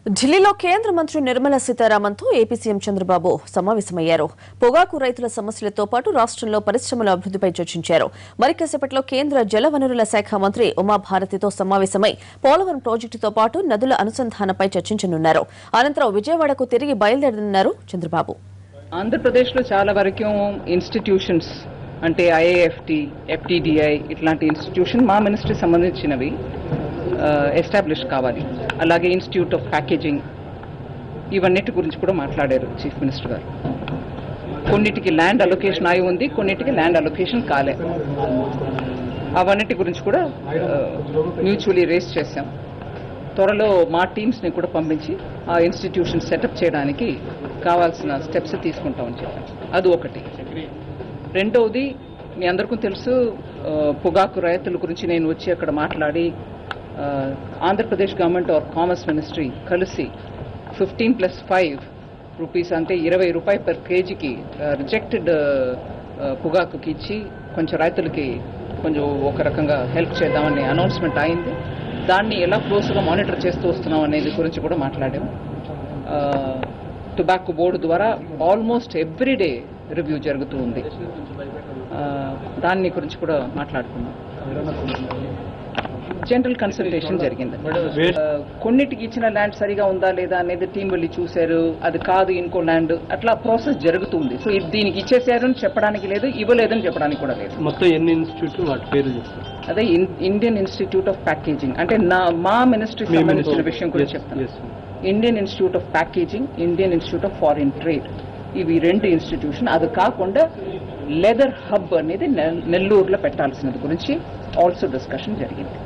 ఢిల్లీలో కేంద్ర మంత్రి నిర్మలా సీతారామన్తో ఏపీ సీఎం చంద్రబాబు సమావేశమయ్యారు. పొగాకు రైతుల సమస్యలతో పాటు రాష్ట్రంలో పరిశ్రమల అభివృద్ధిపై చర్చించారు. మరికాసేపట్లో కేంద్ర జలవనరుల శాఖ మంత్రి ఉమాభారతితో సమావేశమై పోలవరం ప్రాజెక్టుతో పాటు నదుల అనుసంధానంపై చర్చించనున్నారు. అనంతరం విజయవాడకు తిరిగి బయలుదేరనున్నారు చంద్రబాబు. ఆంధ్రప్రదేశ్లో చాలా వరకు ఇన్స్టిట్యూషన్స్ అంటే ఐఏఎఫ్టీ, ఎఫ్టీడీఐ ఇట్లాంటి ఇన్స్టిట్యూషన్ మా మినిస్ట్రీ సంబంధించినవి ఎస్టాబ్లిష్ కావాలి. అలాగే ఇన్స్టిట్యూట్ ఆఫ్ ప్యాకేజింగ్ ఇవన్నిటి గురించి కూడా మాట్లాడారు చీఫ్ మినిస్టర్ గారు. కొన్నిటికి ల్యాండ్ అలొకేషన్ అయి ఉంది, కొన్నిటికి ల్యాండ్ అలొకేషన్ కాలే. అవన్నిటి గురించి కూడా మ్యూచువల్లీ రేస్ చేశాం. త్వరలో మా టీమ్స్ని కూడా పంపించి ఆ ఇన్స్టిట్యూషన్ సెటప్ చేయడానికి కావాల్సిన స్టెప్స్ తీసుకుంటామని చెప్పాం. అది ఒకటి. రెండవది, మీ అందరికీ తెలుసు, పొగాకు రైతుల గురించి నేను వచ్చి అక్కడ మాట్లాడి Andhra Pradesh government are commerce ministry కలిసి 15+5 రూపీస్ అంటే 20 రూపాయలు పర్ కేజీకి రిజెక్టెడ్ పొగాకుకి ఇచ్చి కొంచెం రైతులకి కొంచెం ఒక రకంగా హెల్ప్ చేద్దామని అనౌన్స్మెంట్ అయింది. దాన్ని ఎలా క్లోజ్గా మానిటర్ చేస్తూ వస్తున్నాం అనేది గురించి కూడా మాట్లాడాము. టొబాకో బోర్డు ద్వారా ఆల్మోస్ట్ ఎవ్రీడే రివ్యూ జరుగుతూ ఉంది. దాన్ని గురించి కూడా మాట్లాడుకున్నాం. జనరల్ కన్సల్టేషన్ జరిగింది. కొన్నిటికి ఇచ్చిన ల్యాండ్ సరిగా ఉందా లేదా అనేది టీం వెళ్ళి చూశారు. అది కాదు ఇంకో ల్యాండ్, అట్లా ప్రాసెస్ జరుగుతుంది. సో దీనికి ఇచ్చేసారని చెప్పడానికి లేదు, ఇవ్వలేదని చెప్పడానికి కూడా లేదు. మొత్తం ఎన్ని ఇన్స్టిట్యూట్ వాటి పేరు చెప్తారు? అదే ఇండియన్ ఇన్స్టిట్యూట్ ఆఫ్ ప్యాకేజింగ్ అంటే మా మినిస్ట్రీ సంబంధించిన విషయం కూడా చెప్తాను. Indian institute of packaging, Indian institute of foreign trade, ఇవి రెండు ఇన్స్టిట్యూషన్. అది కాకుండా లెదర్ హబ్ అనేది నెల్లూరులో పెట్టాల్సినది గురించి ఆల్సో డిస్కషన్ జరిగింది.